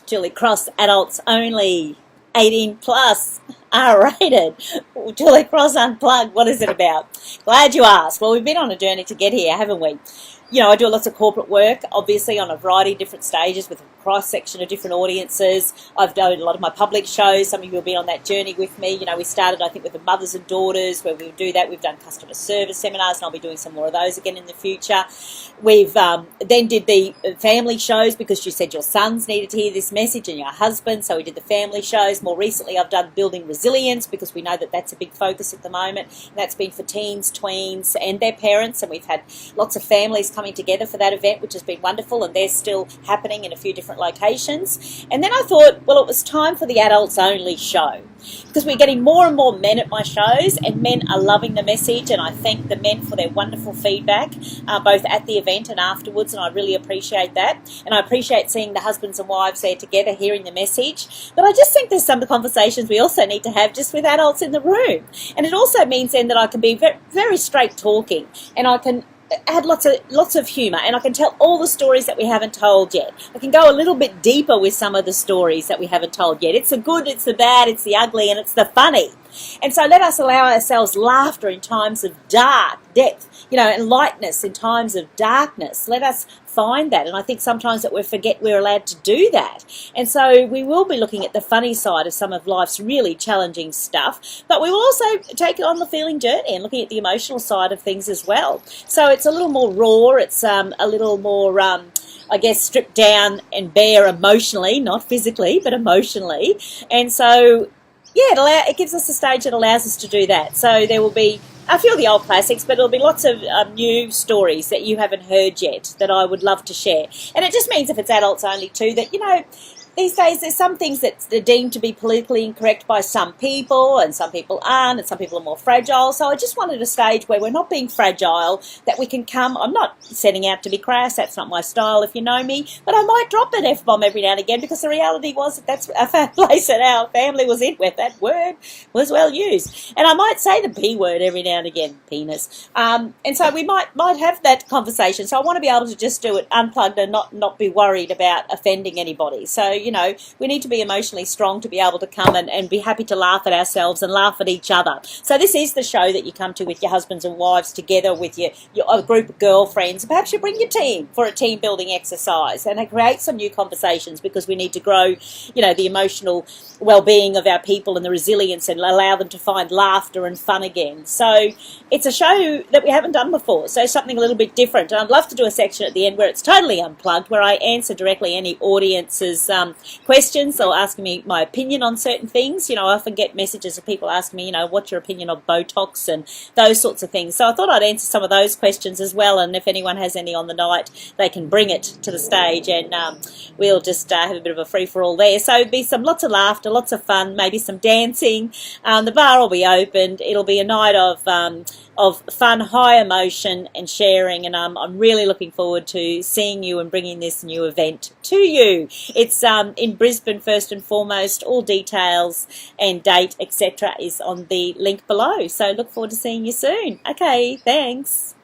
Julie Cross, adults only, 18 plus, R-rated. Julie Cross Unplugged, what is it about? Glad you asked. Well, we've been on a journey to get here, haven't we? You know, I do lots of corporate work, obviously on a variety of different stages with a cross-section of different audiences. I've done a lot of my public shows. Some of you have been on that journey with me. You know, we started, I think, with the mothers and daughters where we would do that. We've done customer service seminars, and I'll be doing some more of those again in the future. We've then did the family shows because you said your sons needed to hear this message and your husband, so we did the family shows. More recently, I've done building resilience because we know that that's a big focus at the moment. And that's been for teens, tweens, and their parents, and we've had lots of families coming together for that event, which has been wonderful, and they're still happening in a few different locations. And then I thought, well, it was time for the adults only show because we're getting more and more men at my shows, and men are loving the message, and I thank the men for their wonderful feedback, both at the event and afterwards, and I really appreciate that. And I appreciate seeing the husbands and wives there together hearing the message. But I just think there's some conversations we also need to have just with adults in the room, and it also means then that I can be very, very straight talking, and I can add lots of humour, and I can tell all the stories that we haven't told yet. I can go a little bit deeper with some of the stories that we haven't told yet. It's the good, it's the bad, it's the ugly, and it's the funny. And so let us allow ourselves laughter in times of depth, you know, and lightness in times of darkness. Let us find that, and I think sometimes that we forget we're allowed to do that. And so we will be looking at the funny side of some of life's really challenging stuff, but we will also take it on the feeling journey and looking at the emotional side of things as well. So it's a little more raw, it's a little more I guess stripped down and bare emotionally, not physically but emotionally. And so yeah, it gives us a stage that allows us to do that. So there will be a few of the old classics, but there'll be lots of new stories that you haven't heard yet that I would love to share. And it just means if it's adults only too, that, you know, these days there's some things that are deemed to be politically incorrect by some people, and some people aren't, and some people are more fragile. So I just wanted a stage where we're not being fragile, that we can come. I'm not setting out to be crass, that's not my style if you know me, but I might drop an F-bomb every now and again because the reality was that that's a place that our family was in where that word was well used. And I might say the P word every now and again, penis. And so we might have that conversation. So I want to be able to just do it unplugged and not be worried about offending anybody. So, you know, we need to be emotionally strong to be able to come and be happy to laugh at ourselves and laugh at each other. So this is the show that you come to with your husbands and wives together, with your group of girlfriends. Perhaps you bring your team for a team building exercise and create some new conversations, because we need to grow, you know, the emotional well-being of our people and the resilience, and allow them to find laughter and fun again. So it's a show that we haven't done before, so something a little bit different. And I'd love to do a section at the end where it's totally unplugged, where I answer directly any audience's questions or asking me my opinion on certain things. You know, I often get messages of people asking me, you know, what's your opinion of Botox and those sorts of things. So I thought I'd answer some of those questions as well, and if anyone has any on the night, they can bring it to the stage, and we'll just have a bit of a free-for-all there. So it'll be lots of laughter, lots of fun, maybe some dancing. The bar will be opened. It'll be a night of fun, high emotion and sharing, and I'm really looking forward to seeing you and bringing this new event to you. It's in Brisbane first and foremost. All details and date, etc. is on the link below. So look forward to seeing you soon. Okay, thanks.